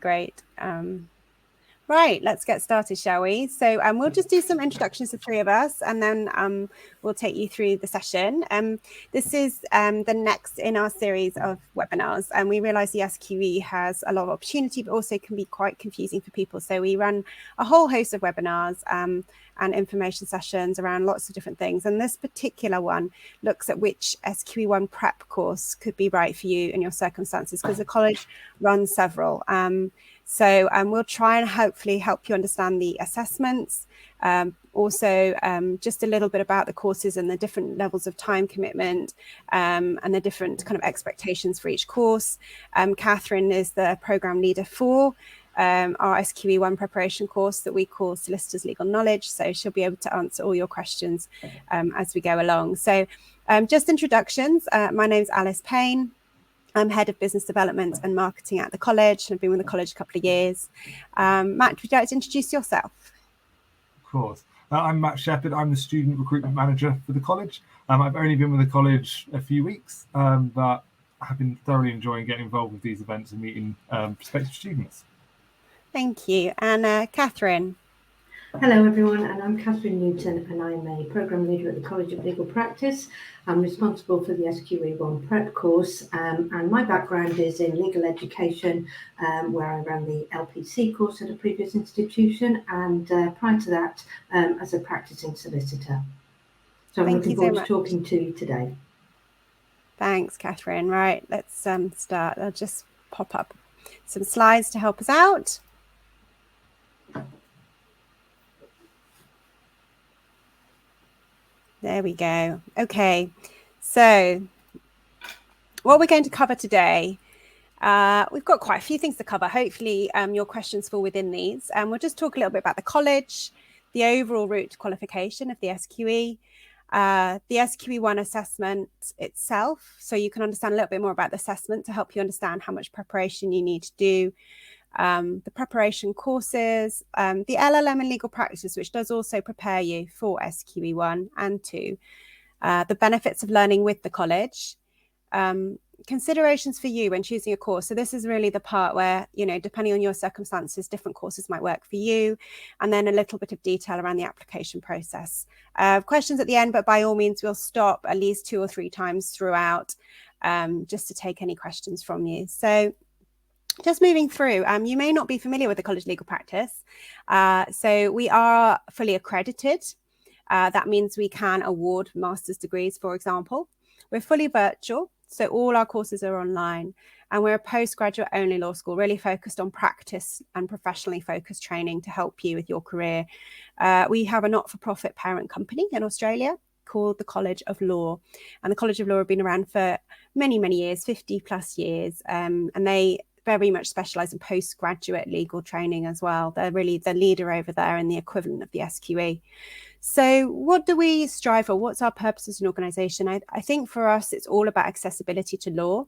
great. Right, let's get started, shall we? So we'll just do some introductions, the three of us, and then we'll take you through the session. This is the next in our series of webinars, and we realise the SQE has a lot of opportunity, but also can be quite confusing for people. So we run a whole host of webinars and information sessions around lots of different things. And this particular one looks at which SQE1 prep course could be right for you and your circumstances, because the college runs several. So we'll try and hopefully help you understand the assessments, also just a little bit about the courses and the different levels of time commitment and the different kind of expectations for each course. Catherine is the program leader for our SQE1 preparation course that we call Solicitors Legal Knowledge. So she'll be able to answer all your questions as we go along. So just introductions. My name's Alice Payne. I'm Head of Business Development and Marketing at the college. I've been with the college a couple of years. Matt, would you like to introduce yourself? Of course. I'm Matt Shepherd. I'm the Student Recruitment Manager for the college. I've only been with the college a few weeks, but I've been thoroughly enjoying getting involved with these events and meeting prospective students. Thank you. And Catherine? Hello everyone, and I'm Catherine Newton, and I'm a Programme Leader at the College of Legal Practice. I'm responsible for the SQE1 prep course, and my background is in legal education, where I ran the LPC course at a previous institution, and prior to that, as a practising solicitor. So I'm looking forward to talking to you today. Thanks, Catherine. Right, let's start. I'll just pop up some slides to help us out. There we go. Okay, so what we're going to cover today, we've got quite a few things to cover. Hopefully your questions fall within these. We'll just talk a little bit about the college, the overall route to qualification of the SQE, the SQE1 assessment itself, so you can understand a little bit more about the assessment to help you understand how much preparation you need to do. The preparation courses, the LLM and legal practice, which does also prepare you for SQE1 and 2, the benefits of learning with the college, considerations for you when choosing a course. So this is really the part where, you know, depending on your circumstances, different courses might work for you, and then a little bit of detail around the application process. Questions at the end, but by all means, we'll stop at least 2 or 3 times throughout just to take any questions from you. So just moving through, you may not be familiar with the College Legal Practice. So we are fully accredited. That means we can award master's degrees, for example. We're fully virtual, so all our courses are online. And we're a postgraduate only law school, really focused on practice and professionally focused training to help you with your career. We have a not-for-profit parent company in Australia called the College of Law. And the College of Law have been around for many, many years, 50 plus years. And they very much specialise in postgraduate legal training as well. They're really the leader over there and the equivalent of the SQE. So what do we strive for? What's our purpose as an organisation? I think for us, it's all about accessibility to law,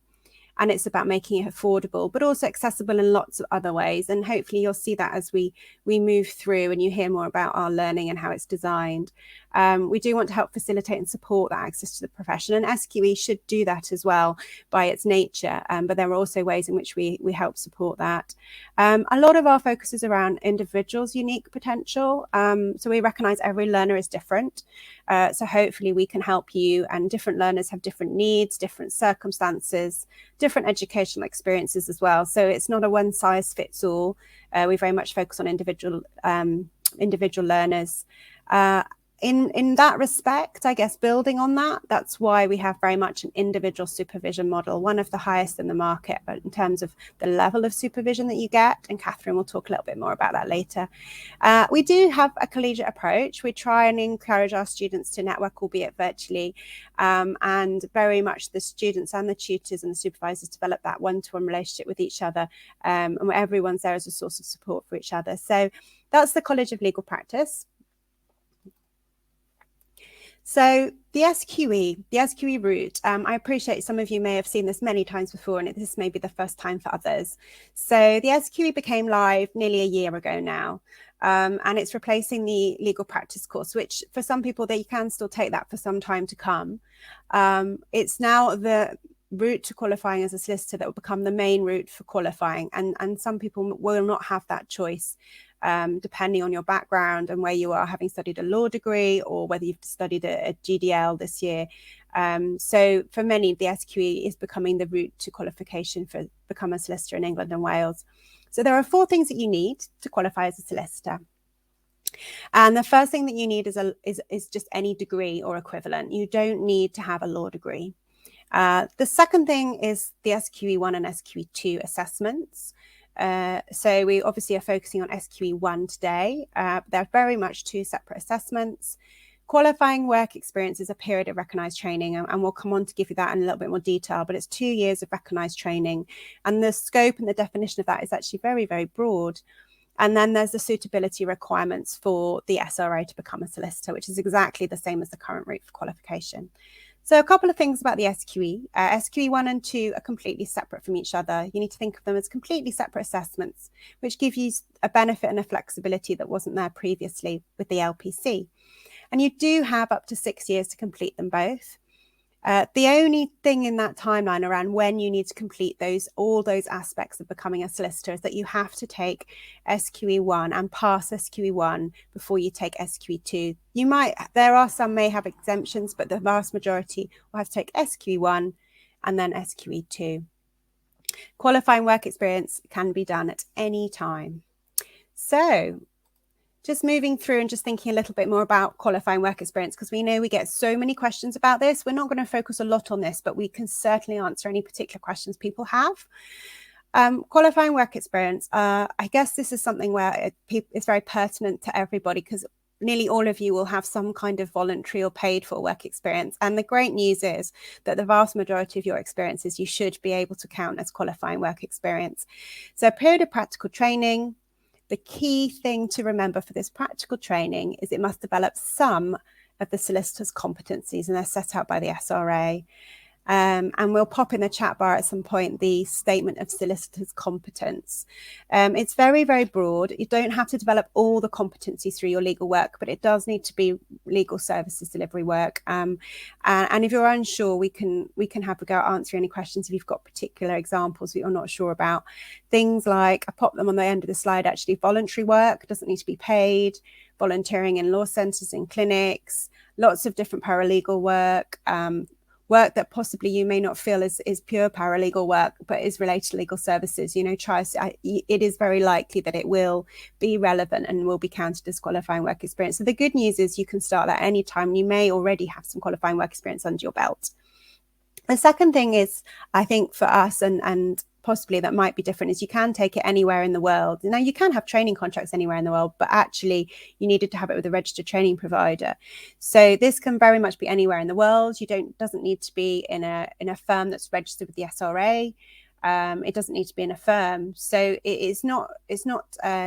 and it's about making it affordable, but also accessible in lots of other ways. And hopefully you'll see that as we move through and you hear more about our learning and how it's designed. We do want to help facilitate and support that access to the profession, and SQE should do that as well by its nature. But there are also ways in which we help support that. A lot of our focus is around individuals' unique potential. So we recognise every learner is different. So hopefully we can help you, and different learners have different needs, different circumstances, different educational experiences as well. So it's not a one size fits all. We very much focus on individual learners. In that respect, I guess building on that, that's why we have very much an individual supervision model, one of the highest in the market, but in terms of the level of supervision that you get, and Catherine will talk a little bit more about that later. We do have a collegiate approach. We try and encourage our students to network, albeit virtually, and very much the students and the tutors and the supervisors develop that one-to-one relationship with each other, and where everyone's there as a source of support for each other. So that's the College of Legal Practice. So the SQE route, I appreciate some of you may have seen this many times before, and this may be the first time for others. So the SQE became live nearly a year ago now, and it's replacing the legal practice course, which for some people, they can still take that for some time to come. It's now the route to qualifying as a solicitor that will become the main route for qualifying. And some people will not have that choice, depending on your background and where you are, having studied a law degree or whether you've studied a GDL this year. So for many, the SQE is becoming the route to qualification for become a solicitor in England and Wales. So there are 4 things that you need to qualify as a solicitor. And the first thing that you need is just any degree or equivalent. You don't need to have a law degree. The second thing is the SQE1 and SQE2 assessments. So we obviously are focusing on SQE1 today. They're very much 2 separate assessments. Qualifying work experience is a period of recognised training, and we'll come on to give you that in a little bit more detail, but it's 2 years of recognised training, and the scope and the definition of that is actually very, very broad. And then there's the suitability requirements for the SRA to become a solicitor, which is exactly the same as the current route for qualification. So a couple of things about the SQE. SQE1 and 2 are completely separate from each other. You need to think of them as completely separate assessments, which give you a benefit and a flexibility that wasn't there previously with the LPC. And you do have up to 6 years to complete them both. The only thing in that timeline around when you need to complete all those aspects of becoming a solicitor is that you have to take SQE1 and pass SQE1 before you take SQE2. There are some may have exemptions, but the vast majority will have to take SQE1 and then SQE2. Qualifying work experience can be done at any time. So just moving through and just thinking a little bit more about qualifying work experience, because we know we get so many questions about this. We're not going to focus a lot on this, but we can certainly answer any particular questions people have. Qualifying work experience, I guess this is something where it's very pertinent to everybody, because nearly all of you will have some kind of voluntary or paid for work experience. And the great news is that the vast majority of your experiences you should be able to count as qualifying work experience. So a period of practical training. The key thing to remember for this practical training is it must develop some of the solicitor's competencies, and they're set out by the SRA. And we'll pop in the chat bar at some point the statement of solicitor's competence. It's very, very broad. You don't have to develop all the competencies through your legal work, but it does need to be legal services delivery work. And if you're unsure, we can have a go at answering any questions if you've got particular examples that you're not sure about. Things like, I pop them on the end of the slide, actually, voluntary work doesn't need to be paid, volunteering in law centres and clinics, lots of different paralegal work, work that possibly you may not feel is pure paralegal work, but is related to legal services. It is very likely that it will be relevant and will be counted as qualifying work experience. So the good news is you can start at any time. You may already have some qualifying work experience under your belt. The second thing is, I think for us, and possibly that might be different, is you can take it anywhere in the world. Now, you can have training contracts anywhere in the world, but actually you needed to have it with a registered training provider. So this can very much be anywhere in the world. Doesn't need to be in a firm that's registered with the SRA. It doesn't need to be in a firm. So it's not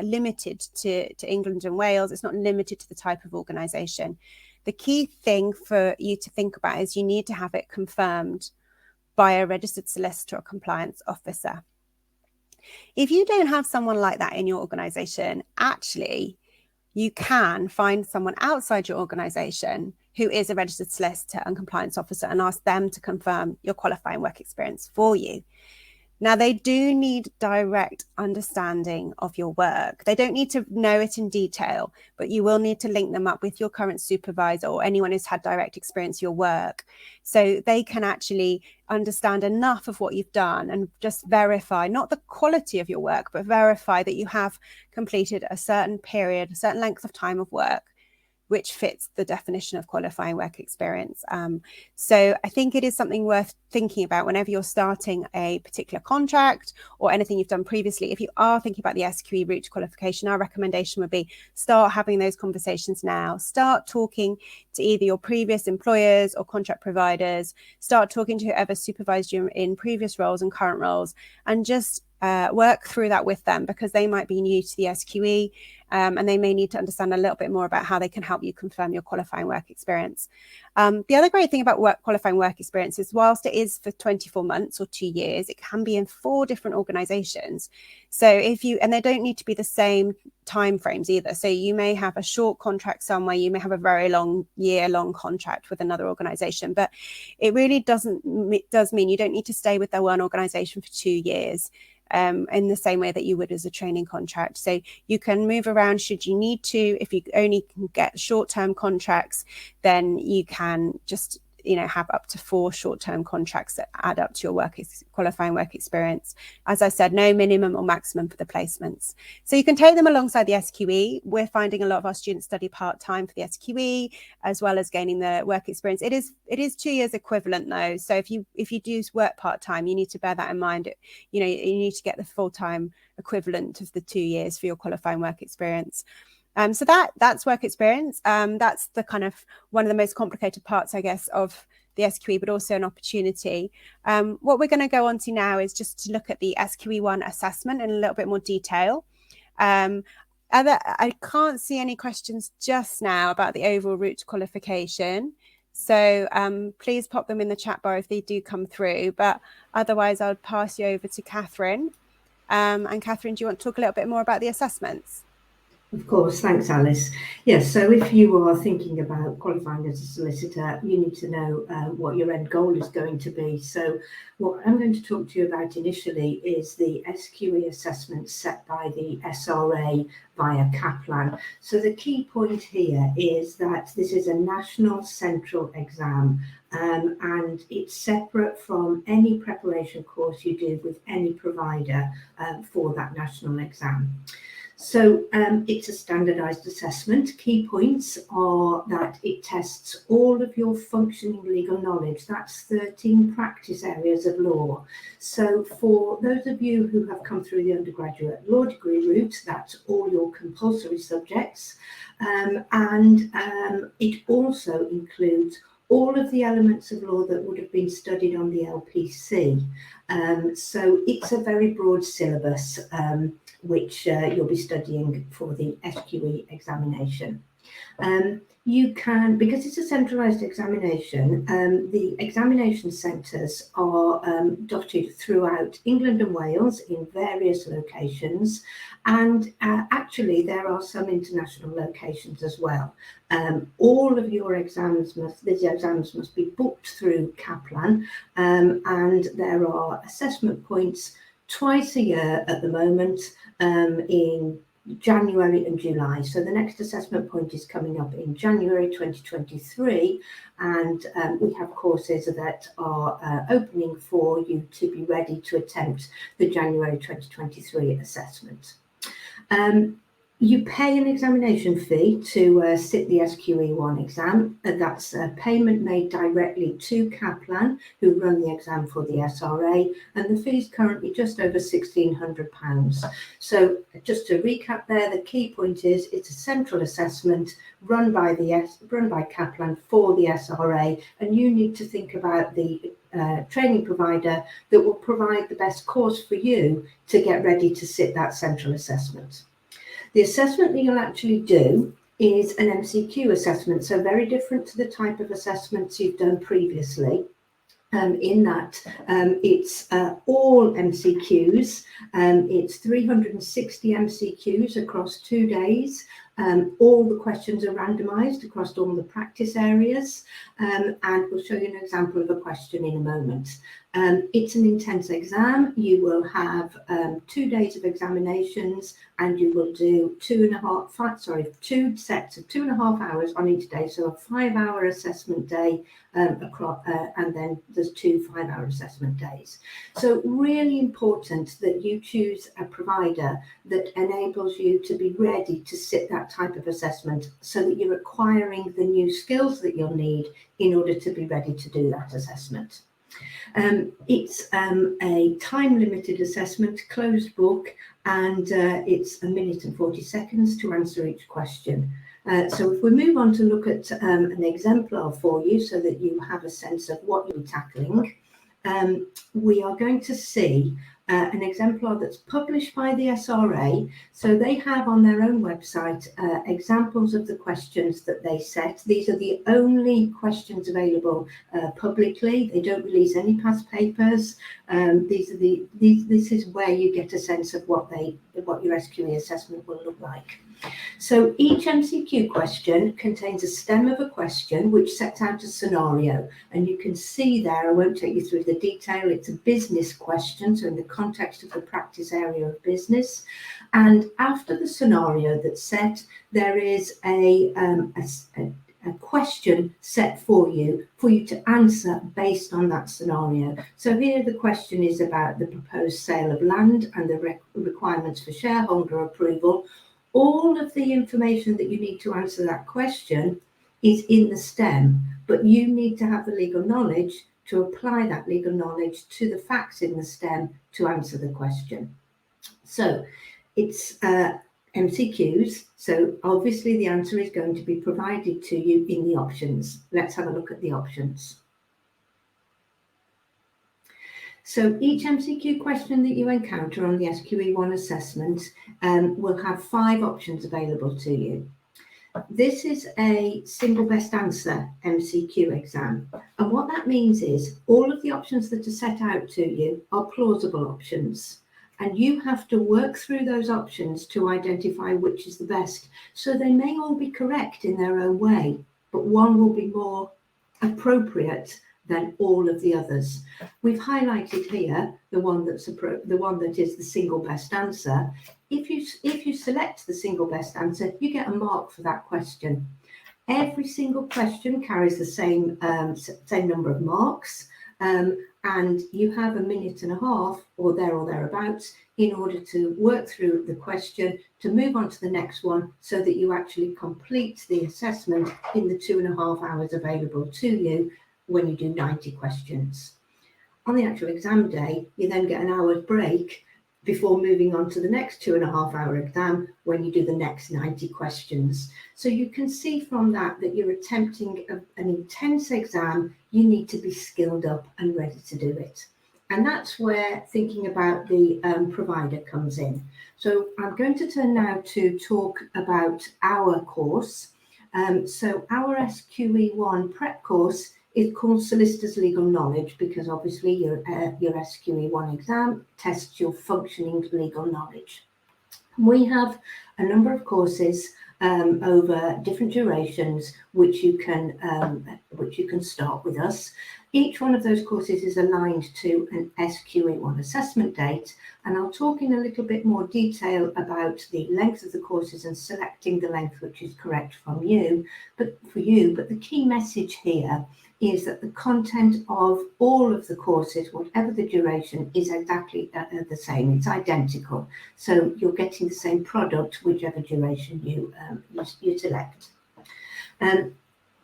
limited to England and Wales. It's not limited to the type of organisation. The key thing for you to think about is you need to have it confirmed by a registered solicitor or compliance officer. If you don't have someone like that in your organisation, actually, you can find someone outside your organisation who is a registered solicitor and compliance officer and ask them to confirm your qualifying work experience for you. Now, they do need direct understanding of your work. They don't need to know it in detail, but you will need to link them up with your current supervisor or anyone who's had direct experience of your work, so they can actually understand enough of what you've done and just verify, not the quality of your work, but verify that you have completed a certain period, a certain length of time of work, which fits the definition of qualifying work experience. So I think it is something worth thinking about whenever you're starting a particular contract or anything you've done previously. If you are thinking about the SQE route to qualification, our recommendation would be start having those conversations now. Start talking to either your previous employers or contract providers. Start talking to whoever supervised you in previous roles and current roles, and just work through that with them, because they might be new to the SQE, and they may need to understand a little bit more about how they can help you confirm your qualifying work experience. The other great thing about qualifying work experience is, whilst it is for 24 months or 2 years, it can be in 4 different organizations. So and they don't need to be the same time frames either. So you may have a short contract somewhere, you may have a very long, year-long contract with another organization, but it really does mean you don't need to stay with that one organization for 2 years. In the same way that you would as a training contract. So you can move around should you need to. If you only can get short-term contracts, then you can just have up to 4 short-term contracts that add up to your qualifying work experience. As I said, no minimum or maximum for the placements. So you can take them alongside the SQE. We're finding a lot of our students study part-time for the SQE, as well as gaining the work experience. It is 2 years equivalent though. So if you do work part-time, you need to bear that in mind. You need to get the full-time equivalent of the 2 years for your qualifying work experience. So that's work experience. That's the kind of one of the most complicated parts, I guess, of the SQE, but also an opportunity. What we're going to go on to now is just to look at the SQE1 assessment in a little bit more detail. I can't see any questions just now about the overall route to qualification. So please pop them in the chat bar if they do come through. But otherwise, I'll pass you over to Catherine. And Catherine, do you want to talk a little bit more about the assessments? Of course, thanks, Alice. Yes, so if you are thinking about qualifying as a solicitor, you need to know what your end goal is going to be. So what I'm going to talk to you about initially is the SQE assessment set by the SRA via Kaplan. So the key point here is that this is a national central exam, and it's separate from any preparation course you do with any provider for that national exam. So it's a standardised assessment. Key points are that it tests all of your functioning legal knowledge. That's 13 practice areas of law. So for those of you who have come through the undergraduate law degree route, that's all your compulsory subjects. And it also includes all of the elements of law that would have been studied on the LPC. So it's a very broad syllabus, which you'll be studying for the SQE examination. You can, because it's a centralised examination, the examination centres are dotted throughout England and Wales in various locations, and actually there are some international locations as well. All of your these exams must be booked through Kaplan, and there are assessment points twice a year at the moment, in January and July. So the next assessment point is coming up in January 2023, and we have courses that are opening for you to be ready to attempt the January 2023 assessment. You pay an examination fee to sit the SQE1 exam, and that's a payment made directly to Kaplan, who run the exam for the SRA, and the fee is currently just over £1,600. So just to recap there, the key point is it's a central assessment run by Kaplan for the SRA, and you need to think about the training provider that will provide the best course for you to get ready to sit that central assessment. The assessment that you'll actually do is an MCQ assessment, so very different to the type of assessments you've done previously. In that it's all MCQs, it's 360 MCQs across 2 days. All the questions are randomised across all the practice areas, and we'll show you an example of a question in a moment. It's an intense exam. You will have 2 days of examinations, and you will do 2 sets of 2.5 hours on each day, so a 5-hour assessment day across, and then there's 2 5-hour assessment days. So really important that you choose a provider that enables you to be ready to sit that type of assessment, so that you're acquiring the new skills that you'll need in order to be ready to do that assessment. It's a time-limited assessment, closed book, and it's 1 minute and 40 seconds to answer each question. So if we move on to look at an exemplar for you, so that you have a sense of what you're tackling, we are going to see an exemplar that's published by the SRA. So they have on their own website examples of the questions that they set. These are the only questions available publicly. They don't release any past papers. This is where you get a sense of what your SQE assessment will look like. So each MCQ question contains a stem of a question which sets out a scenario, and you can see there, I won't take you through the detail, it's a business question, so in the context of the practice area of business. And after the scenario that's set, there is a question set for you to answer based on that scenario. So here the question is about the proposed sale of land and the requirements for shareholder approval. All of the information that you need to answer that question is in the STEM, but you need to have the legal knowledge to apply that legal knowledge to the facts in the STEM to answer the question. So it's MCQs, so obviously the answer is going to be provided to you in the options. Let's have a look at the options. So each MCQ question that you encounter on the SQE1 assessment will have 5 options available to you. This is a single best answer MCQ exam. And what that means is all of the options that are set out to you are plausible options. And you have to work through those options to identify which is the best. So they may all be correct in their own way, but one will be more appropriate than all of the others. We've highlighted here the one that is the single best answer. If you select the single best answer, you get a mark for that question. Every single question carries the same number of marks, and you have 1.5 minutes or thereabouts in order to work through the question to move on to the next one, so that you actually complete the assessment in the 2.5 hours available to you when you do 90 questions. On the actual exam day, you then get an hour's break before moving on to the next 2.5-hour exam when you do the next 90 questions. So you can see from that you're attempting an intense exam. You need to be skilled up and ready to do it. And that's where thinking about the provider comes in. So I'm going to turn now to talk about our course. So our SQE1 prep course is called Solicitors Legal Knowledge because obviously your SQE1 exam tests your functioning legal knowledge. We have a number of courses over different durations which you can start with us. Each one of those courses is aligned to an SQE1 assessment date, and I'll talk in a little bit more detail about the length of the courses and selecting the length which is correct for you. But the key message here is that the content of all of the courses, whatever the duration, is exactly the same. It's identical. So you're getting the same product, whichever duration you select.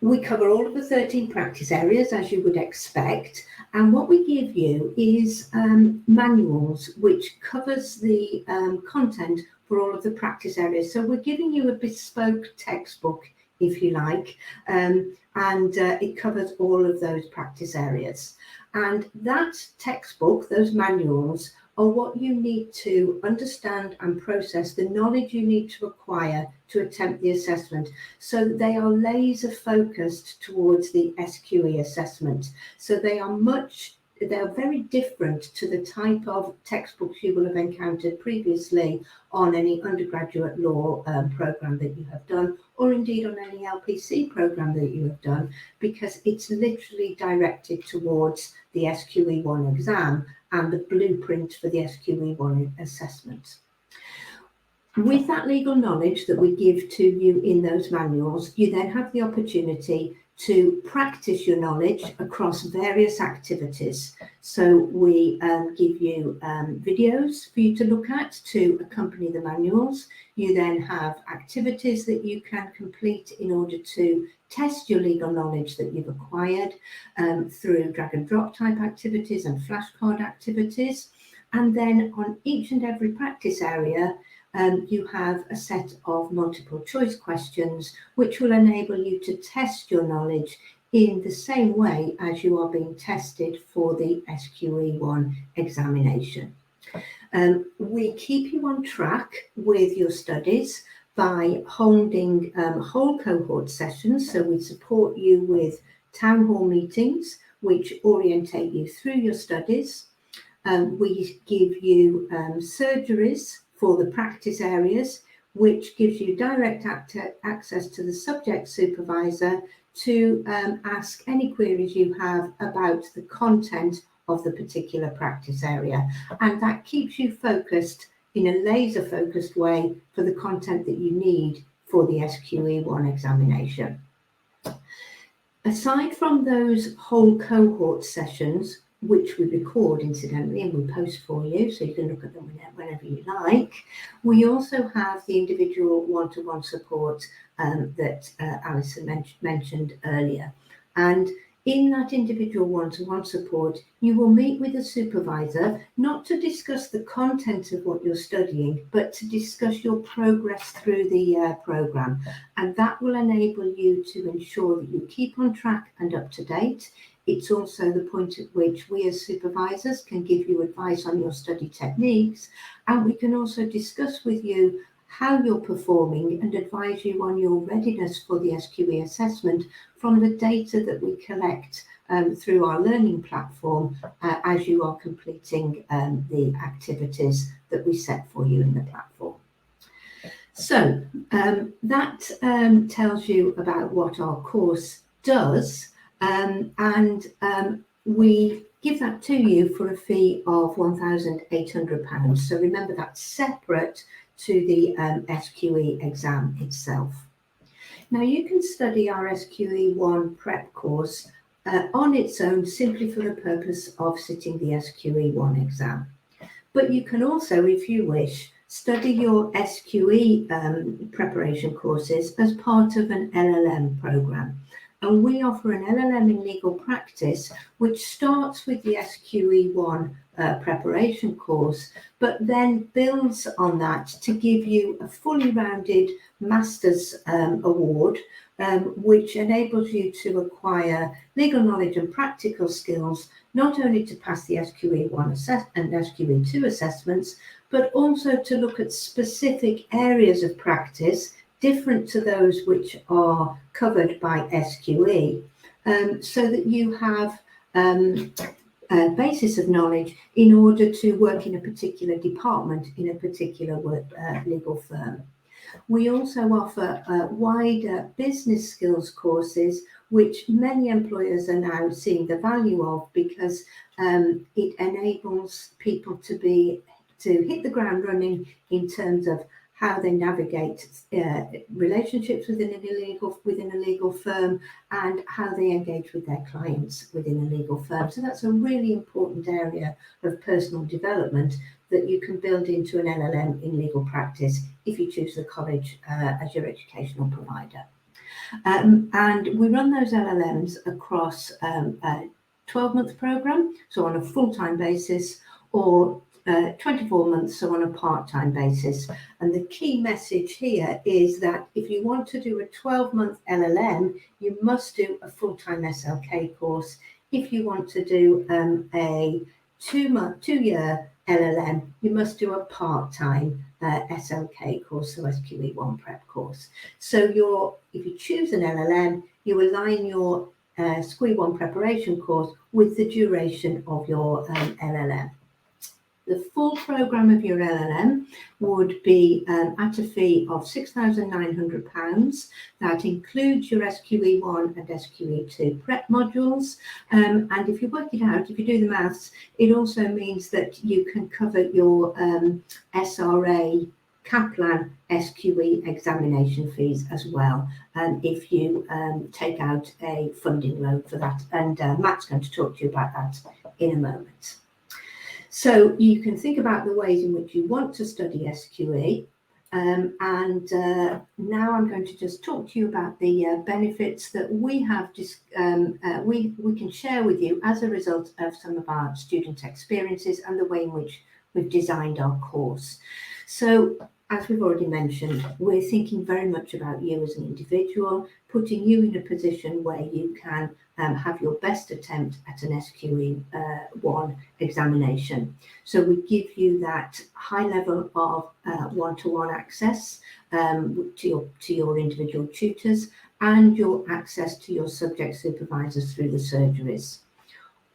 We cover all of the 13 practice areas, as you would expect. And what we give you is manuals, which covers the content for all of the practice areas. So we're giving you a bespoke textbook, if you like, and it covers all of those practice areas. And that textbook, those manuals, are what you need to understand and process, the knowledge you need to acquire to attempt the assessment. So they are laser focused towards the SQE assessment. So they are very different to the type of textbooks you will have encountered previously on any undergraduate law program that you have done, or indeed on any LPC program that you have done, because it's literally directed towards the SQE1 exam and the blueprint for the SQE1 assessment. With that legal knowledge that we give to you in those manuals, you then have the opportunity to practice your knowledge across various activities. So we give you videos for you to look at to accompany the manuals. You then have activities that you can complete in order to test your legal knowledge that you've acquired through drag and drop type activities and flashcard activities. And then on each and every practice area, you have a set of multiple choice questions which will enable you to test your knowledge in the same way as you are being tested for the SQE1 examination. We keep you on track with your studies by holding whole cohort sessions. So we support you with town hall meetings, which orientate you through your studies. We give you surgeries for the practice areas, which gives you direct access to the subject supervisor to ask any queries you have about the content of the particular practice area. And that keeps you focused in a laser focused way for the content that you need for the SQE1 examination. Aside from those whole cohort sessions, which we record incidentally and we post for you, so you can look at them whenever you like, we also have the individual one-to-one support that Alison mentioned earlier. And in that individual one-to-one support, you will meet with a supervisor, not to discuss the content of what you're studying, but to discuss your progress through the programme. And that will enable you to ensure that you keep on track and up to date. It's also the point at which we as supervisors can give you advice on your study techniques, and we can also discuss with you how you're performing and advise you on your readiness for the SQE assessment from the data that we collect through our learning platform as you are completing the activities that we set for you in the platform. So that tells you about what our course does, and we give that to you for a fee of £1,800. So remember, that's separate to the SQE exam itself. Now you can study our SQE1 prep course on its own simply for the purpose of sitting the SQE1 exam. But you can also, if you wish, study your SQE preparation courses as part of an LLM programme. And we offer an LLM in legal practice, which starts with the SQE1 preparation course, but then builds on that to give you a fully rounded master's award, which enables you to acquire legal knowledge and practical skills, not only to pass the SQE1 and SQE2 assessments, but also to look at specific areas of practice different to those which are covered by SQE, so that you have a basis of knowledge in order to work in a particular department in a particular legal firm. We also offer wider business skills courses, which many employers are now seeing the value of, because it enables people to hit the ground running in terms of how they navigate relationships within a legal firm, and how they engage with their clients within a legal firm. So that's a really important area of personal development that you can build into an LLM in legal practice if you choose the college as your educational provider. And we run those LLMs across a 12-month programme, so on a full-time basis, or 24 months, so on a part-time basis. And the key message here is that if you want to do a 12-month LLM, you must do a full-time SLK course. If you want to do a 2-year LLM, you must do a part-time SLK course, so SQE1 prep course. So if you choose an LLM, you align your SQE1 preparation course with the duration of your LLM. The full programme of your LLM would be at a fee of £6,900. That includes your SQE1 and SQE2 prep modules. And if you work it out, if you do the maths, it also means that you can cover your SRA Kaplan SQE examination fees as well, if you take out a funding loan for that. And Matt's going to talk to you about that in a moment. So you can think about the ways in which you want to study SQE. And now I'm going to just talk to you about the benefits that we have we can share with you as a result of some of our student experiences and the way in which we've designed our course. So as we've already mentioned, we're thinking very much about you as an individual, putting you in a position where you can have your best attempt at an SQE1 examination. So we give you that high level of one-to-one access to your individual tutors, and your access to your subject supervisors through the surgeries.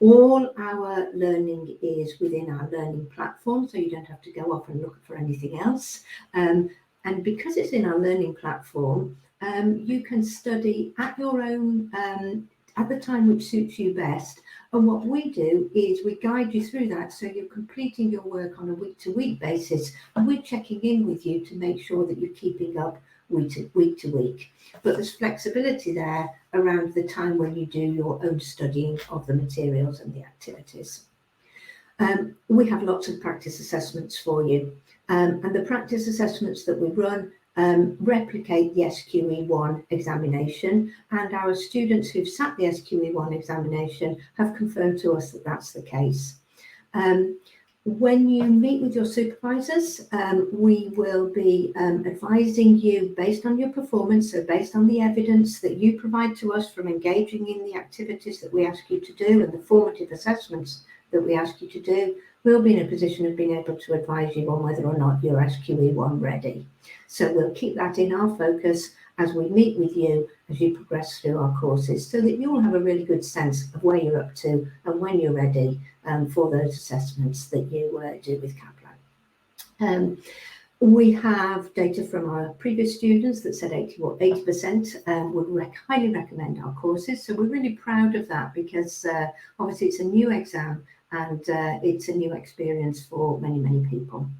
All our learning is within our learning platform, so you don't have to go off and look for anything else. And because it's in our learning platform, you can study at your own, at the time which suits you best. And what we do is we guide you through that, so you're completing your work on a week-to-week basis, and we're checking in with you to make sure that you're keeping up week to week. But there's flexibility there around the time when you do your own studying of the materials and the activities. We have lots of practice assessments for you, and the practice assessments that we run replicate the SQE1 examination, and our students who've sat the SQE1 examination have confirmed to us that that's the case. When you meet with your supervisors, we will be advising you based on your performance, so based on the evidence that you provide to us from engaging in the activities that we ask you to do and the formative assessments that we ask you to do. We'll be in a position of being able to advise you on whether or not you're SQE1 ready. So we'll keep that in our focus as we meet with you as you progress through our courses, so that you'll have a really good sense of where you're up to and when you're ready for those assessments that you do with Kaplan. We have data from our previous students that said 80% would highly recommend our courses. So we're really proud of that, because obviously it's a new exam and it's a new experience for many, many people.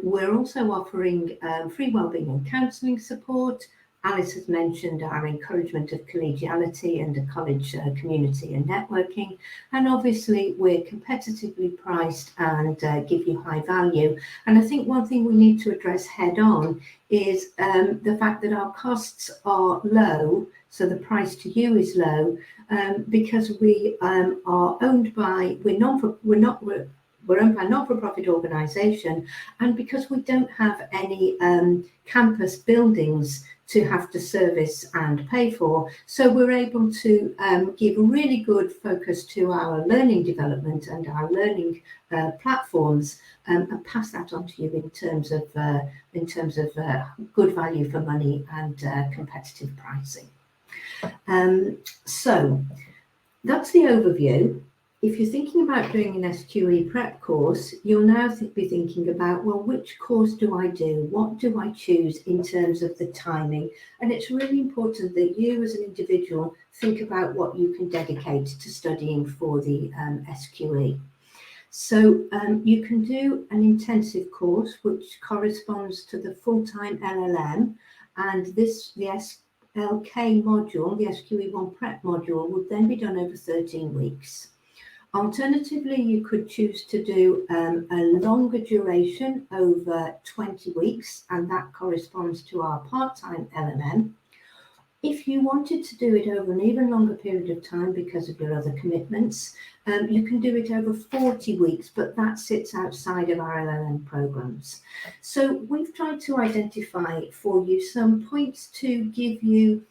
We're also offering free wellbeing and counselling support. Alice has mentioned our encouragement of collegiality and a college community and networking. And obviously we're competitively priced and give you high value. And I think one thing we need to address head on is the fact that our costs are low. So the price to you is low because we are owned by, we're owned by a not-for-profit organisation, and because we don't have any campus buildings to have to service and pay for, so we're able to give a really good focus to our learning development and our learning platforms, and pass that on to you in terms of good value for money and competitive pricing. So that's the overview. If you're thinking about doing an SQE prep course, you'll now be thinking about, well, which course do I do? What do I choose in terms of the timing? And it's really important that you as an individual think about what you can dedicate to studying for the SQE. So you can do an intensive course, which corresponds to the full-time LLM, and the SLK module, the SQE1 prep module, would then be done over 13 weeks. Alternatively, you could choose to do a longer duration over 20 weeks, and that corresponds to our part-time LMM. If you wanted to do it over an even longer period of time because of your other commitments, you can do it over 40 weeks, but that sits outside of our LLM programs. So we've tried to identify for you some points to give you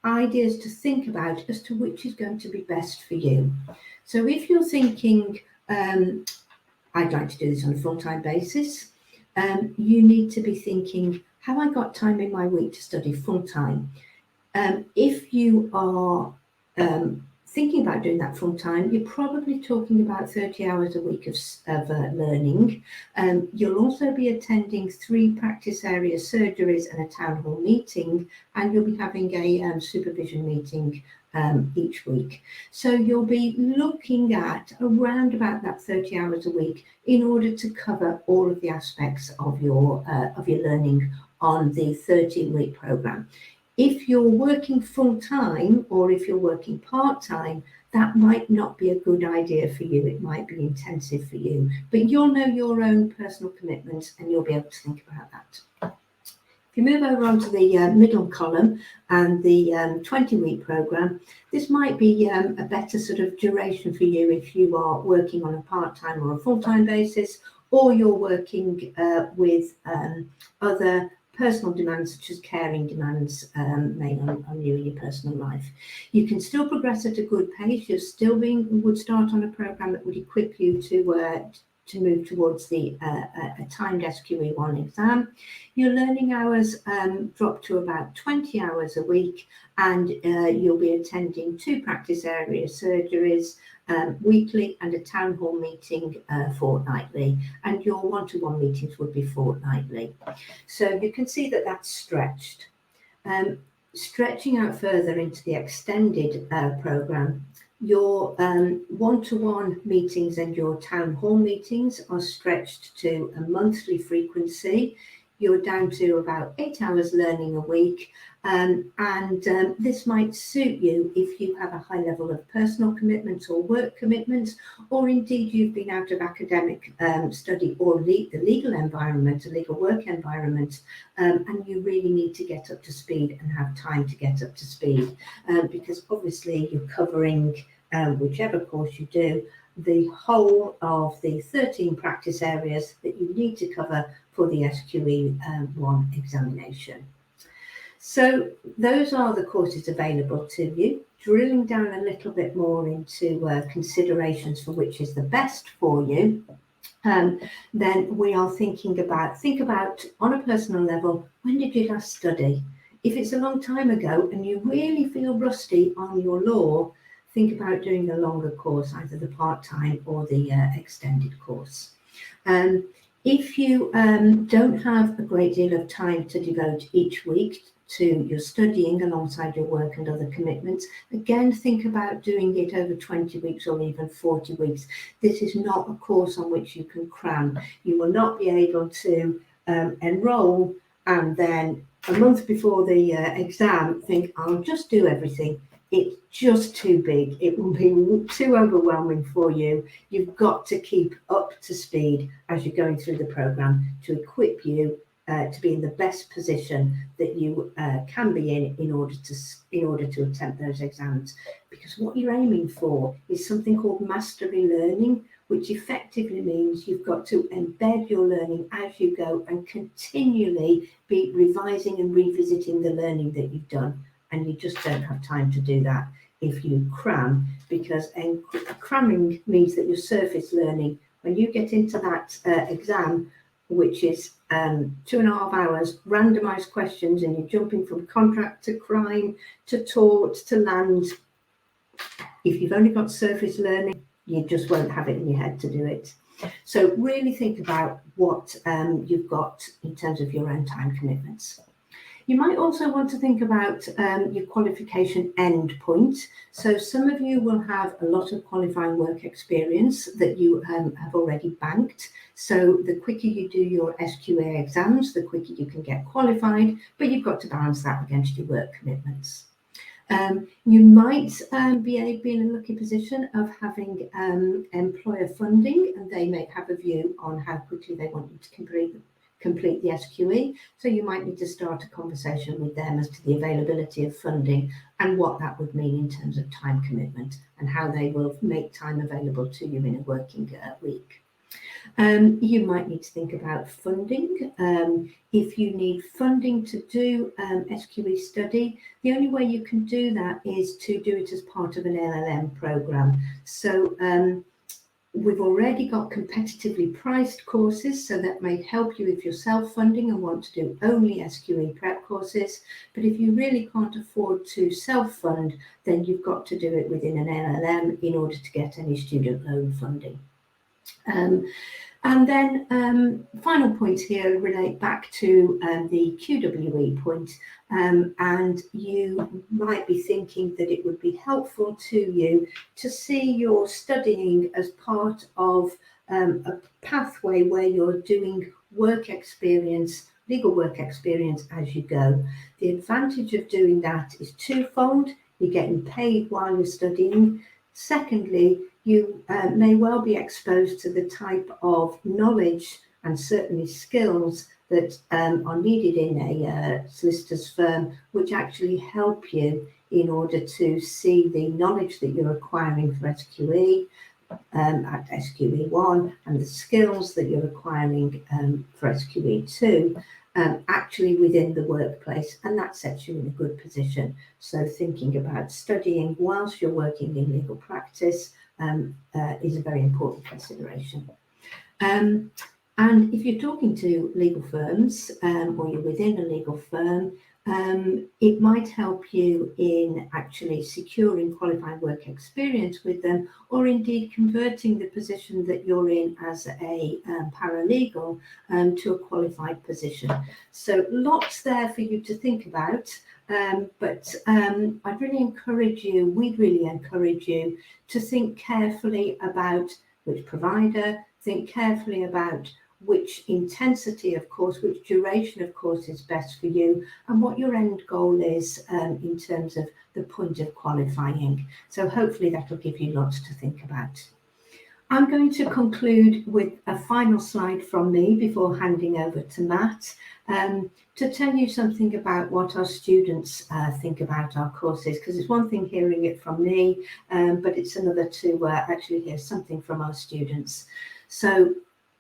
ideas to think about as to which is going to be best for you. So if you're thinking, I'd like to do this on a full-time basis, you need to be thinking, have I got time in my week to study full-time? If you are thinking about doing that full-time, you're probably talking about 30 hours a week of learning. You'll also be attending 3 practice area surgeries and a town hall meeting, and you'll be having a supervision meeting each week. So you'll be looking at around about that 30 hours a week in order to cover all of the aspects of your learning on the 13-week program. If you're working full-time or if you're working part-time, that might not be a good idea for you. It might be intensive for you, but you'll know your own personal commitments and you'll be able to think about that. If you move over onto the middle column and the 20-week program, this might be a better sort of duration for you if you are working on a part-time or a full-time basis, or you're working with other personal demands such as caring demands made on you in your personal life. You can still progress at a good pace. You still would start on a programme that would equip you to move towards the a timed SQE1 exam. Your learning hours drop to about 20 hours a week, and you'll be attending 2 practice area surgeries weekly and a town hall meeting fortnightly, and your one-to-one meetings would be fortnightly. So you can see that that's stretched. Stretching out further into the extended programme, your one-to-one meetings and your town hall meetings are stretched to a monthly frequency. You're down to about 8 hours learning a week, and this might suit you if you have a high level of personal commitments or work commitments, or indeed you've been out of academic study or the legal environment, a legal work environment, and you really need to get up to speed and have time to get up to speed, because obviously you're covering, whichever course you do, the whole of the 13 practice areas that you need to cover for the SQE1 examination. So those are the courses available to you. Drilling down a little bit more into considerations for which is the best for you, then we are think about on a personal level, when did you last study? If it's a long time ago and you really feel rusty on your law, think about doing a longer course, either the part-time or the extended course. If you don't have a great deal of time to devote each week to your studying alongside your work and other commitments, again, think about doing it over 20 weeks or even 40 weeks. This is not a course on which you can cram. You will not be able to enroll and then a month before the exam think, I'll just do everything. It's just too big. It will be too overwhelming for you. You've got to keep up to speed as you're going through the programme to equip you to be in the best position that you can be in order to attempt those exams. Because what you're aiming for is something called mastery learning, which effectively means you've got to embed your learning as you go and continually be revising and revisiting the learning that you've done. And you just don't have time to do that if you cram, because cramming means that you're surface learning. When you get into that exam, which is 2.5 hours, randomised questions, and you're jumping from contract to crime to tort to land, if you've only got surface learning, you just won't have it in your head to do it. So really think about what you've got in terms of your own time commitments. You might also want to think about your qualification end point. So some of you will have a lot of qualifying work experience that you have already banked. So the quicker you do your SQA exams, the quicker you can get qualified, but you've got to balance that against your work commitments. You might be in a lucky position of having employer funding, and they may have a view on how quickly they want you to complete the SQE. So you might need to start a conversation with them as to the availability of funding and what that would mean in terms of time commitment and how they will make time available to you in a working week. You might need to think about funding. If you need funding to do SQE study, the only way you can do that is to do it as part of an LLM programme. So we've already got competitively priced courses, so that may help you if you're self-funding and want to do only SQE prep courses. But if you really can't afford to self-fund, then you've got to do it within an LLM in order to get any student loan funding. And then final points here relate back to the QWE point, and you might be thinking that it would be helpful to you to see your studying as part of a pathway where you're doing work experience, legal work experience as you go. The advantage of doing that is twofold. You're getting paid while you're studying. Secondly, you may well be exposed to the type of knowledge and certainly skills that are needed in a solicitor's firm, which actually help you in order to see the knowledge that you're acquiring for SQE, at SQE1 and the skills that you're acquiring for SQE2 actually within the workplace, and that sets you in a good position. So thinking about studying whilst you're working in legal practice is a very important consideration. And if you're talking to legal firms or you're within a legal firm, it might help you in actually securing qualified work experience with them, or indeed converting the position that you're in as a paralegal to a qualified position. So lots there for you to think about, but we'd really encourage you to think carefully about which provider, think carefully about which intensity of course, which duration of course is best for you, and what your end goal is in terms of the point of qualifying. So hopefully that will give you lots to think about. I'm going to conclude with a final slide from me before handing over to Matt to tell you something about what our students think about our courses, because it's one thing hearing it from me, but it's another to actually hear something from our students. So,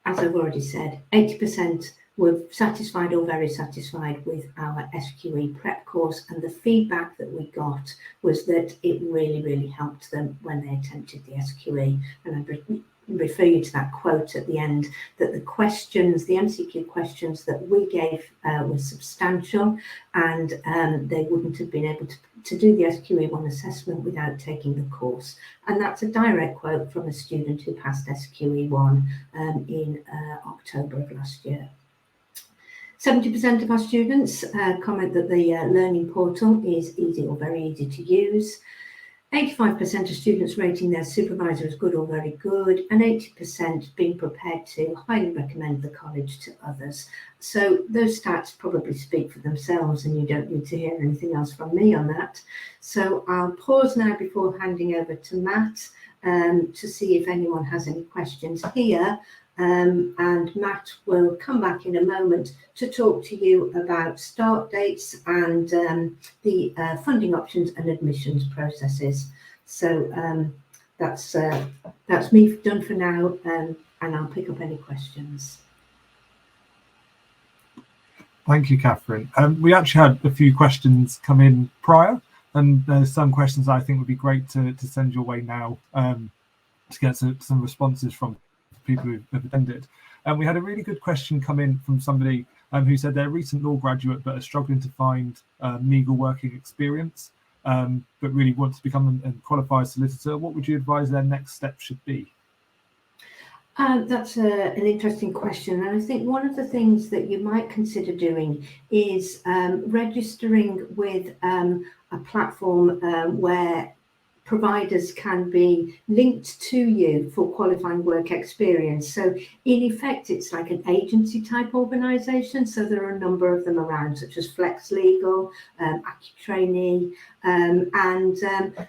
as I've already said, 80% were satisfied or very satisfied with our SQE prep course, and the feedback that we got was that it really helped them when they attempted the SQE. And I refer you to that quote at the end, that the questions, the MCQ questions that we gave were substantial, and they wouldn't have been able to do the SQE1 assessment without taking the course. And that's a direct quote from a student who passed SQE1 in October of last year. 70% of our students comment that the learning portal is easy or very easy to use. 85% of students rating their supervisor as good or very good, and 80% being prepared to highly recommend the college to others. So those stats probably speak for themselves, and you don't need to hear anything else from me on that. So I'll pause now before handing over to Matt to see if anyone has any questions here. And Matt will come back in a moment to talk to you about start dates and the funding options and admissions processes. So that's me done for now, and I'll pick up any questions. Thank you, Catherine. We actually had a few questions come in prior, and there's some questions I think would be great to send your way now to get some responses from people who have attended. And we had a really good question come in from somebody who said they're a recent law graduate but are struggling to find legal working experience, but really want to become a qualified solicitor. What would you advise their next step should be? That's an interesting question, and I think one of the things that you might consider doing is registering with a platform where providers can be linked to you for qualifying work experience. So in effect, it's like an agency type organisation. So there are a number of them around, such as Flex Legal, AccuTrainee, and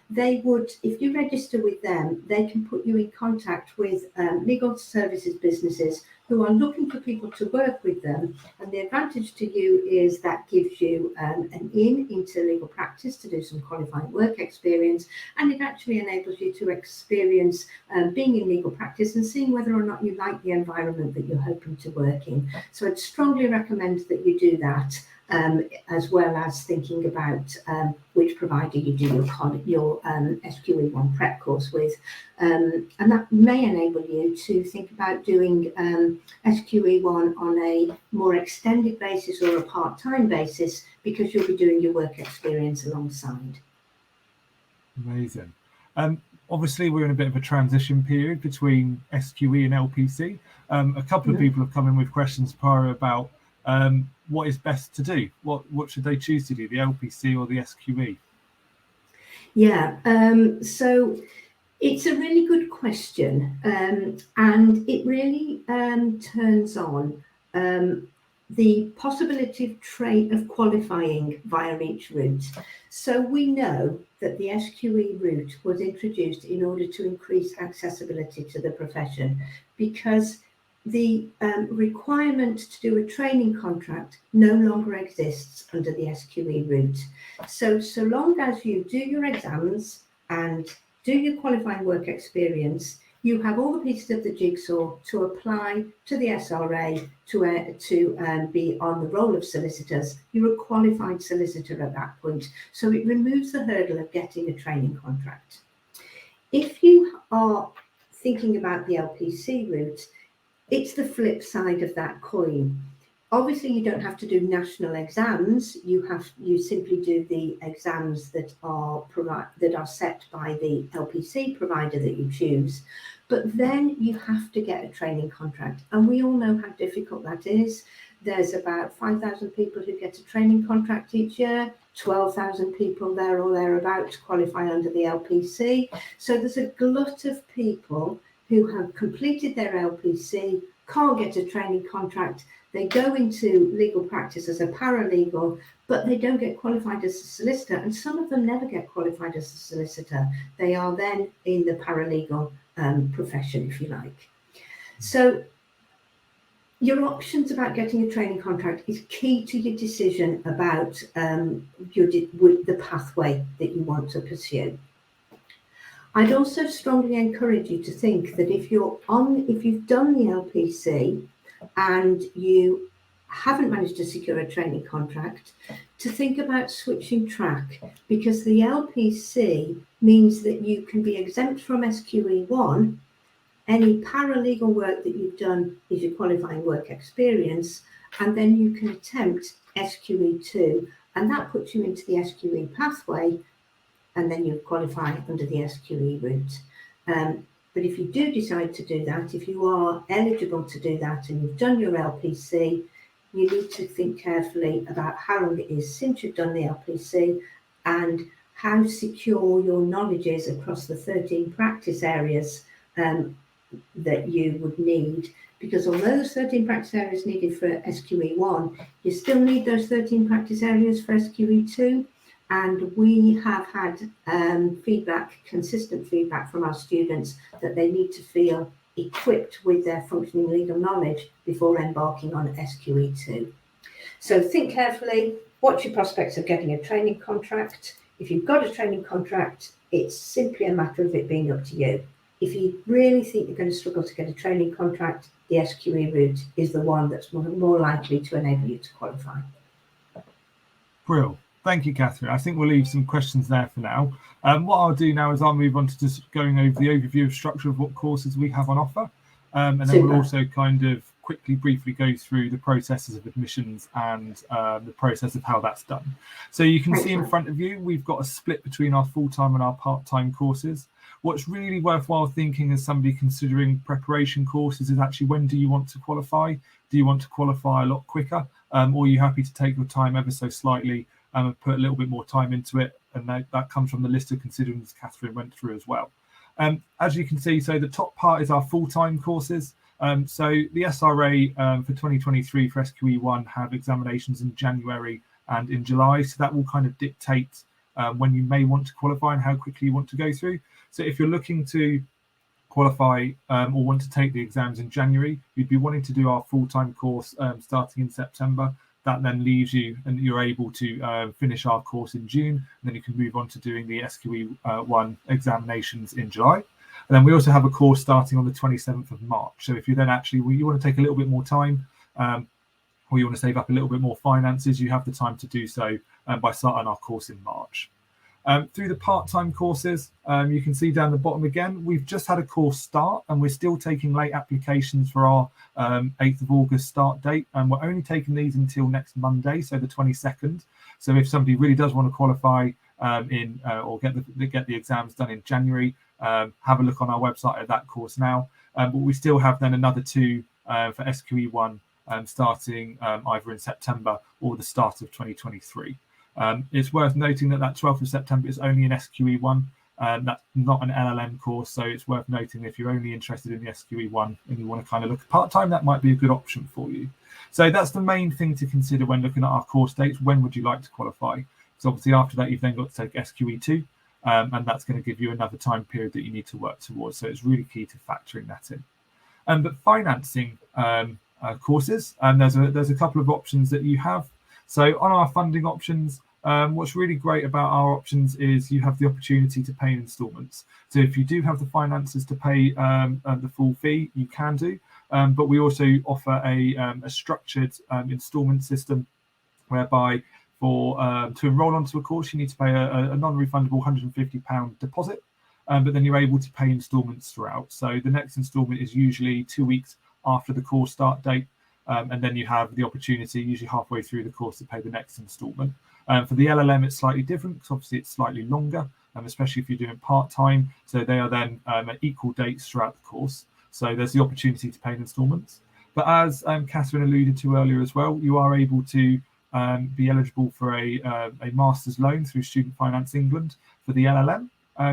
they would, if you register with them, they can put you in contact with legal services businesses who are looking for people to work with them. And the advantage to you is that gives you an in into legal practice to do some qualifying work experience, and it actually enables you to experience being in legal practice and seeing whether or not you like the environment that you're hoping to work in. So I'd strongly recommend that you do that, as well as thinking about which provider you do your SQE1 prep course with. And that may enable you to think about doing SQE1 on a more extended basis or a part-time basis, because you'll be doing your work experience alongside. Amazing. Obviously, we're in a bit of a transition period between SQE and LPC. A couple of people have come in with questions prior about what is best to do. What should they choose to do, the LPC or the SQE? Yeah, so it's a really good question, and it really turns on the possibility of qualifying via each route. So we know that the SQE route was introduced in order to increase accessibility to the profession, because the requirement to do a training contract no longer exists under the SQE route. So long as you do your exams and do your qualifying work experience, you have all the pieces of the jigsaw to apply to the SRA to be on the roll of solicitors. You're a qualified solicitor at that point. So it removes the hurdle of getting a training contract. If you are thinking about the LPC route, it's the flip side of that coin. Obviously, you don't have to do national exams. You simply do the exams that are set by the LPC provider that you choose. But then you have to get a training contract, and we all know how difficult that is. There's about 5,000 people who get a training contract each year, 12,000 people there or thereabouts qualify under the LPC. So there's a glut of people who have completed their LPC, can't get a training contract. They go into legal practice as a paralegal, but they don't get qualified as a solicitor. And some of them never get qualified as a solicitor. They are then in the paralegal profession, if you like. So your options about getting a training contract is key to your decision about the pathway that you want to pursue. I'd also strongly encourage you to think that if you've done the LPC and you haven't managed to secure a training contract, to think about switching track, because the LPC means that you can be exempt from SQE1. Any paralegal work that you've done is your qualifying work experience, and then you can attempt SQE2, and that puts you into the SQE pathway, and then you qualify under the SQE route. But if you do decide to do that, if you are eligible to do that and you've done your LPC, you need to think carefully about how long it is since you've done the LPC and how secure your knowledge is across the 13 practice areas that you would need. Because although those 13 practice areas needed for SQE1, you still need those 13 practice areas for SQE2. And we have had consistent feedback from our students that they need to feel equipped with their functioning legal knowledge before embarking on SQE2. So think carefully, what's your prospects of getting a training contract? If you've got a training contract, it's simply a matter of it being up to you. If you really think you're going to struggle to get a training contract, the SQE route is the one that's more likely to enable you to qualify. Brilliant. Thank you, Catherine. I think we'll leave some questions there for now. What I'll do now is I'll move on to just going over the overview of structure of what courses we have on offer. And then We'll also kind of briefly go through the processes of admissions and the process of how that's done. So you can see in front of you, we've got a split between our full-time and our part-time courses. What's really worthwhile thinking as somebody considering preparation courses is actually, when do you want to qualify? Do you want to qualify a lot quicker? Or are you happy to take your time ever so slightly and put a little bit more time into it? And that comes from the list of considerations Catherine went through as well. As you can see, so the top part is our full-time courses. So the SRA for 2023 for SQE1 have examinations in January and in July. So that will kind of dictate when you may want to qualify and how quickly you want to go through. So if you're looking to qualify or want to take the exams in January, you'd be wanting to do our full-time course starting in September. That then leaves you, and you're able to finish our course in June, and then you can move on to doing the SQE1 examinations in July. And then we also have a course starting on the 27th of March. So if you then you want to take a little bit more time, or you want to save up a little bit more finances, you have the time to do so by starting our course in March. Through the part-time courses, you can see down the bottom again, we've just had a course start and we're still taking late applications for our 8th of August start date. And we're only taking these until next Monday, so the 22nd. So if somebody really does want to qualify or get the exams done in January, have a look on our website at that course now. But we still have then another 2 for SQE1 starting either in September or the start of 2023. It's worth noting that 12th of September is only an SQE1. That's not an LLM course, so it's worth noting if you're only interested in the SQE1 and you want to kind of look at part-time, that might be a good option for you. So that's the main thing to consider when looking at our course dates. When would you like to qualify? So obviously after that, you've then got to take SQE2, and that's going to give you another time period that you need to work towards. So it's really key to factoring that in. But financing courses, there's a couple of options that you have. So on our funding options, What's really great about our options is you have the opportunity to pay in instalments. So if you do have the finances to pay the full fee, you can do. But we also offer a structured instalment system whereby to enroll onto a course, you need to pay a non-refundable £150 deposit, but then you're able to pay instalments throughout. So the next instalment is usually 2 weeks after the course start date, and then you have the opportunity, usually halfway through the course, to pay the next instalment. For the LLM, it's slightly different because obviously it's slightly longer, especially if you're doing part-time. So they are then at equal dates throughout the course. So there's the opportunity to pay in instalments. But as Catherine alluded to earlier as well, you are able to be eligible for a master's loan through Student Finance England for the LLM.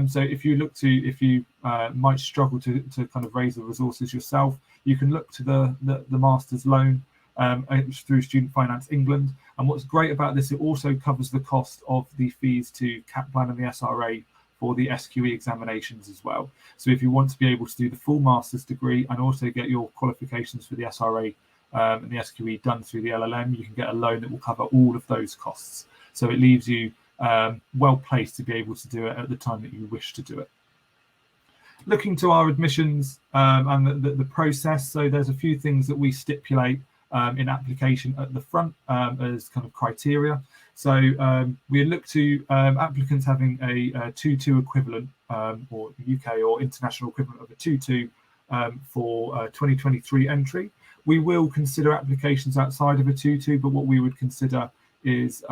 So if you might struggle to kind of raise the resources yourself, you can look to the master's loan through Student Finance England. And what's great about this, it also covers the cost of the fees to Kaplan and the SRA for the SQE examinations as well. So if you want to be able to do the full master's degree and also get your qualifications for the SRA and the SQE done through the LLM, you can get a loan that will cover all of those costs. So it leaves you well placed to be able to do it at the time that you wish to do it. Looking to our admissions and the process, so there's a few things that we stipulate in application at the front as kind of criteria. So we look to applicants having a 2-2 equivalent or UK or international equivalent of a 2-2 for 2023 entry. We will consider applications outside of a 2-2, but what we would consider is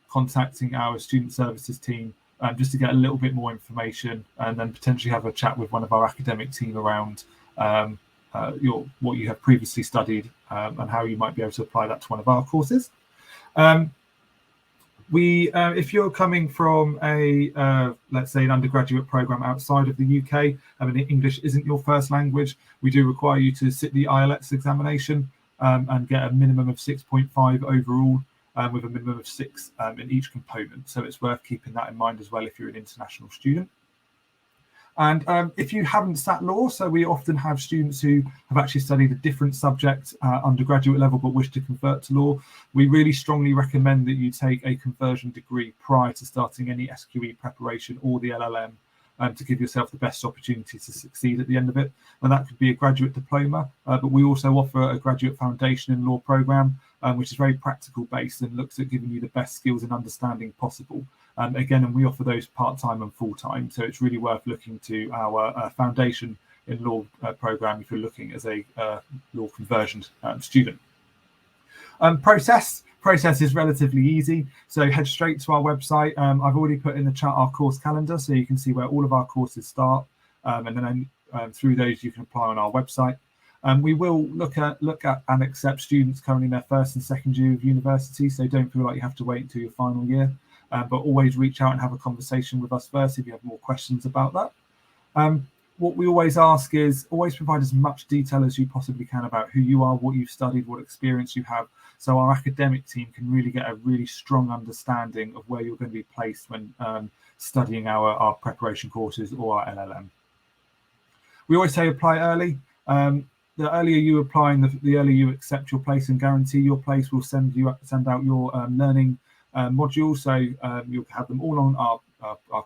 contacting our student services team just to get a little bit more information, and then potentially have a chat with one of our academic team around what you have previously studied and how you might be able to apply that to one of our courses. If you're coming from let's say an undergraduate program outside of the UK, English isn't your first language, we do require you to sit the IELTS examination and get a minimum of 6.5 overall, with a minimum of 6 in each component. So it's worth keeping that in mind as well if you're an international student. And if you haven't sat law, so we often have students who have actually studied a different subject undergraduate level but wish to convert to law, we really strongly recommend that you take a conversion degree prior to starting any SQE preparation or the LLM to give yourself the best opportunity to succeed at the end of it. And that could be a graduate diploma, but we also offer a graduate foundation in law program, which is very practical based and looks at giving you the best skills and understanding possible. Again, and we offer those part-time and full-time, so it's really worth looking to our foundation in law program if you're looking as a law conversion student. Process is relatively easy, so head straight to our website. I've already put in the chat our course calendar, so you can see where all of our courses start, and then through those you can apply on our website. We will look at and accept students currently in their first and second year of university, so don't feel like you have to wait until your final year. But always reach out and have a conversation with us first if you have more questions about that. What we always ask is always provide as much detail as you possibly can about who you are, what you've studied, what experience you have, so our academic team can really get a really strong understanding of where you're going to be placed when studying our preparation courses or our LLM. We always say apply early. The earlier you apply and the earlier you accept your place and guarantee your place, will send out your learning modules, so you'll have them all on our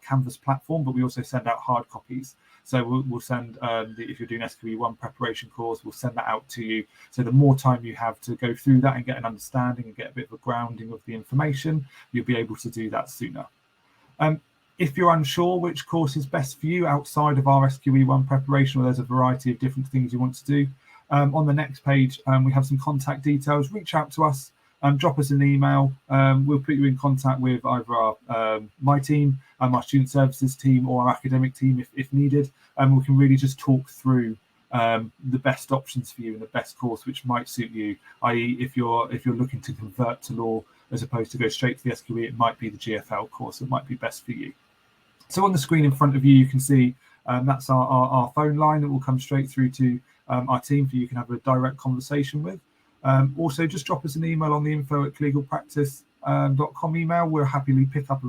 Canvas platform, but we also send out hard copies. So we'll send, if you're doing SQE1 preparation course, we'll send that out to you. So the more time you have to go through that and get an understanding and get a bit of a grounding of the information, you'll be able to do that sooner. If you're unsure which course is best for you outside of our SQE1 preparation, or there's a variety of different things you want to do, on the next page, we have some contact details. Reach out to us. Drop us an email. We'll put you in contact with either my team, our student services team, or our academic team if needed, and we can really just talk through the best options for you and the best course which might suit you. I.e., if you're looking to convert to law as opposed to go straight to the SQE, it might be the GFL course that might be best for you. So on the screen in front of you, you can see that's our phone line that will come straight through to our team, for you can have a direct conversation with. Also, just drop us an email on the info@legalpractice.com email. We'll happily pick up.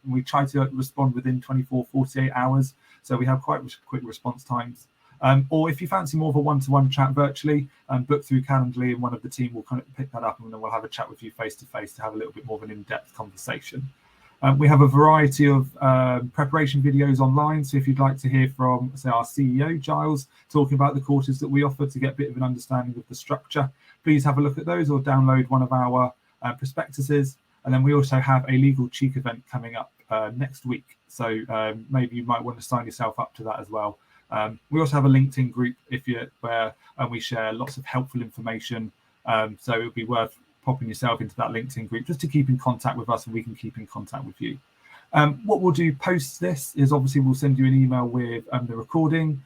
We try to respond within 48 hours, so we have quite quick response times. Or if you fancy more of a one-to-one chat virtually, book through Calendly, and one of the team will kind of pick that up, and then we'll have a chat with you face-to-face to have a little bit more of an in-depth conversation. We have a variety of preparation videos online. So if you'd like to hear from, say, our CEO, Giles, talking about the courses that we offer to get a bit of an understanding of the structure, please have a look at those or download one of our prospectuses. And then we also have a legal cheek event coming up next week. So maybe you might want to sign yourself up to that as well. We also have a LinkedIn group where we share lots of helpful information. So it would be worth popping yourself into that LinkedIn group just to keep in contact with us, and we can keep in contact with you. What we'll do post this is obviously we'll send you an email with the recording,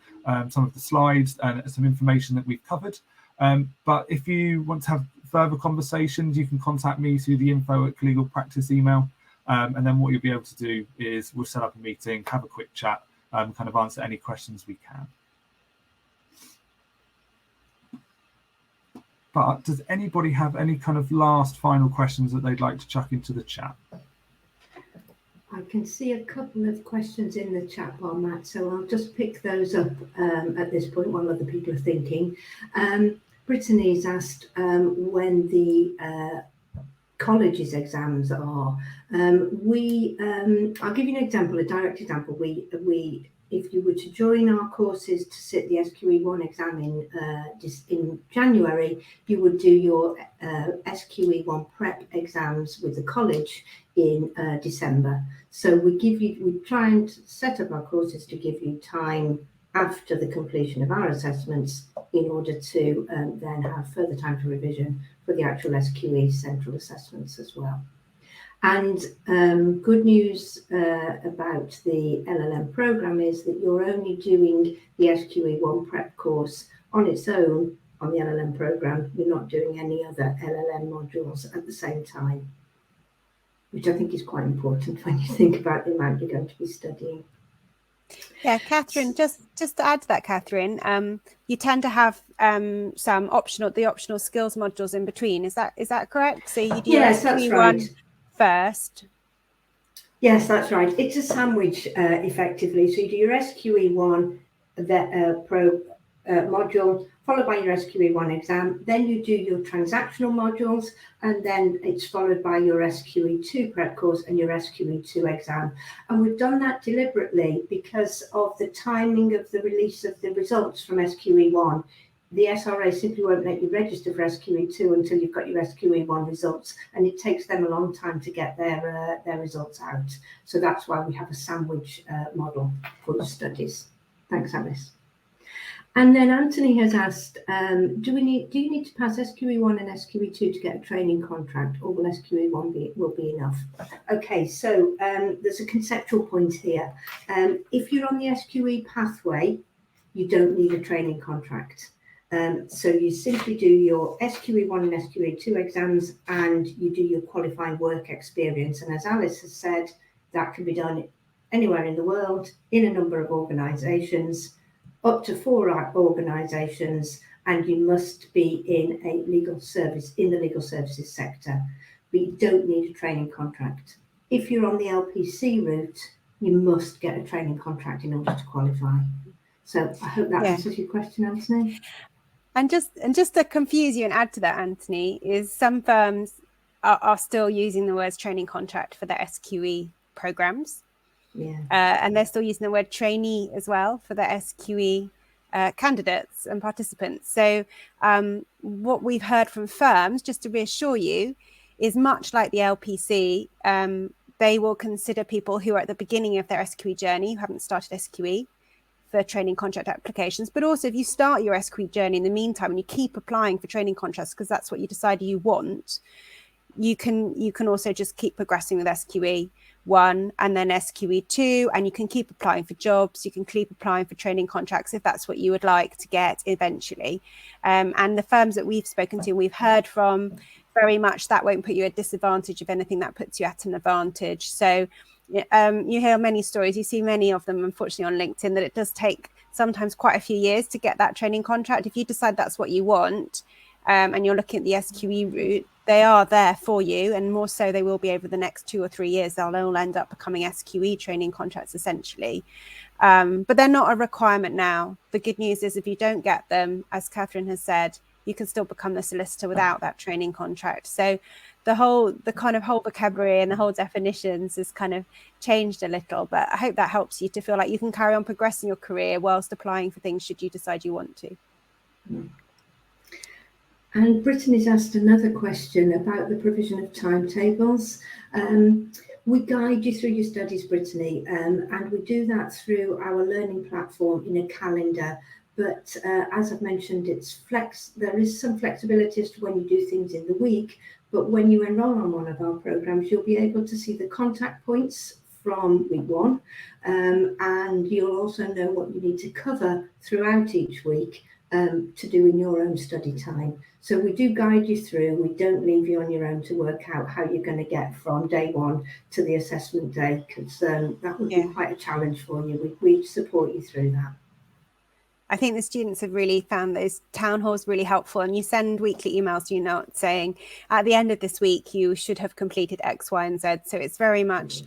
some of the slides and some information that we've covered. But if you want to have further conversations, you can contact me through the info@Legal Practice email. And then what you'll be able to do is we'll set up a meeting, have a quick chat, kind of answer any questions we can. But does anybody have any kind of last final questions that they'd like to chuck into the chat? I can see a couple of questions in the chat bar, Matt, so I'll just pick those up at this point while other people are thinking. Brittany's asked when the college's exams are. I'll give you an example, a direct example. If you were to join our courses to sit the SQE1 exam in January, you would do your SQE1 prep exams with the college in December. So we try and set up our courses to give you time after the completion of our assessments in order to then have further time for revision for the actual SQE central assessments as well. And good news about the LLM program is that you're only doing the SQE1 prep course on its own on the LLM program. You're not doing any other LLM modules at the same time, which I think is quite important when you think about the amount you're going to be studying. Yeah, Catherine, just to add to that, Catherine, you tend to have some optional skills modules in between. Is that correct? So you do yes, that's right. First. Yes, that's right. It's a sandwich, effectively. So you do your SQE1 module, followed by your SQE1 exam. Then you do your transactional modules, and then it's followed by your SQE2 prep course and your SQE2 exam. And we've done that deliberately because of the timing of the release of the results from SQE1. The SRA simply won't let you register for SQE2 until you've got your SQE1 results, and it takes them a long time to get their results out. So that's why we have a sandwich model for the studies. Thanks, Alice. And then Anthony has asked, do you need to pass SQE1 and SQE2 to get a training contract, or will SQE1 will be enough? Okay, so there's a conceptual point here. If you're on the SQE pathway, you don't need a training contract. So you simply do your SQE1 and SQE2 exams, and you do your qualifying work experience. And as Alice has said, that can be done anywhere in the world, in a number of organisations, up to 4 organisations, and you must be in a legal service, in the legal services sector. But you don't need a training contract. If you're on the LPC route, you must get a training contract in order to qualify. So I hope that answers your question, Anthony. And just to confuse you and add to that, Anthony, is some firms are still using the words training contract for their SQE programs. Yeah. And they're still using the word trainee as well for their SQE candidates and participants. So what we've heard from firms, just to reassure you, is much like the LPC, they will consider people who are at the beginning of their SQE journey, who haven't started SQE, for training contract applications. But also if you start your SQE journey in the meantime and you keep applying for training contracts because that's what you decide you want, you can also just keep progressing with SQE1 and then SQE2, and you can keep applying for jobs, you can keep applying for training contracts if that's what you would like to get eventually. And the firms that we've spoken to, we've heard from, very much that won't put you at a disadvantage. If anything, that puts you at an advantage. So you hear many stories, you see many of them, unfortunately, on LinkedIn, that it does take sometimes quite a few years to get that training contract. If you decide that's what you want, and you're looking at the SQE route, they are there for you, and more so they will be over the next 2 or 3 years. They'll all end up becoming SQE training contracts essentially, but they're not a requirement now. The good news is if you don't get them, as Catherine has said, you can still become the solicitor without that training contract. So the kind of whole vocabulary and the whole definitions has kind of changed a little. But I hope that helps you to feel like you can carry on progressing your career whilst applying for things should you decide you want to. And Brittany's asked another question about the provision of timetables. We guide you through your studies, Brittany, and we do that through our learning platform in a calendar. But as I've mentioned, there is some flexibility as to when you do things in the week. But when you enrol on one of our programs, you'll be able to see the contact points from week one, and you'll also know what you need to cover throughout each week to do in your own study time. So we do guide you through. We don't leave you on your own to work out how you're going to get from day one to the assessment day, because that would be quite a challenge for you. We support you through that. I think the students have really found those town halls really helpful, and you send weekly emails, you know, saying at the end of this week you should have completed X, Y, and Z. So it's very much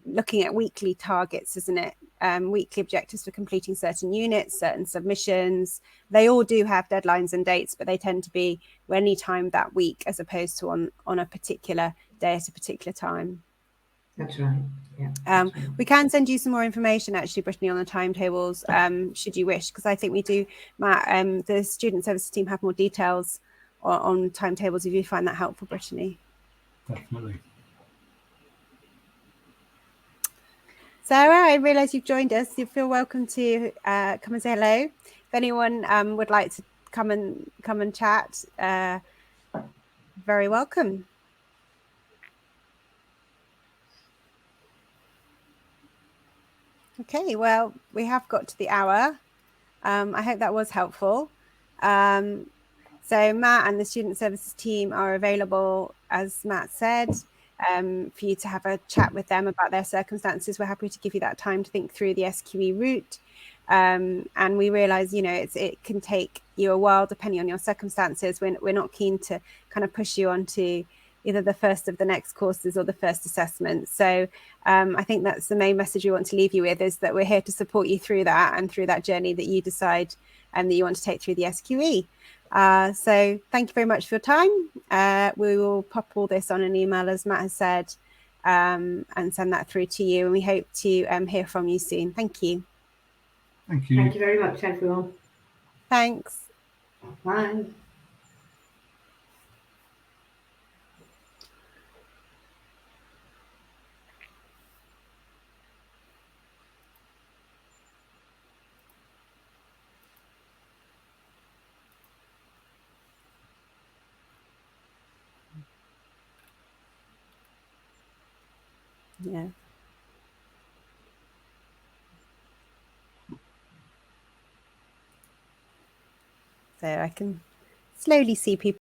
looking at weekly targets, isn't it? Weekly objectives for completing certain units, certain submissions. They all do have deadlines and dates, but they tend to be any time that week as opposed to on a particular day at a particular time. That's right. Yeah. We can send you some more information, actually, Brittany, on the timetables, should you wish, because I think we do, Matt, the student services team have more details on timetables if you find that helpful, Brittany. Definitely. Sarah, I realise you've joined us. You feel welcome to come and say hello. If anyone would like to come and chat, very welcome. Okay, well, we have got to the hour. I hope that was helpful. So Matt and the student services team are available, as Matt said, for you to have a chat with them about their circumstances. We're happy to give you that time to think through the SQE route. And we realise, you know, it can take you a while depending on your circumstances. We're not keen to kind of push you onto either the first of the next courses or the first assessment. So I think that's the main message we want to leave you with, is that we're here to support you through that and through that journey that you decide that you want to take through the SQE. So thank you very much for your time. We will pop all this on an email, as Matt has said, and send that through to you. And we hope to hear from you soon. Thank you. Thank you. Thank you very much, everyone. Thanks. Bye. Yeah. So I can slowly see people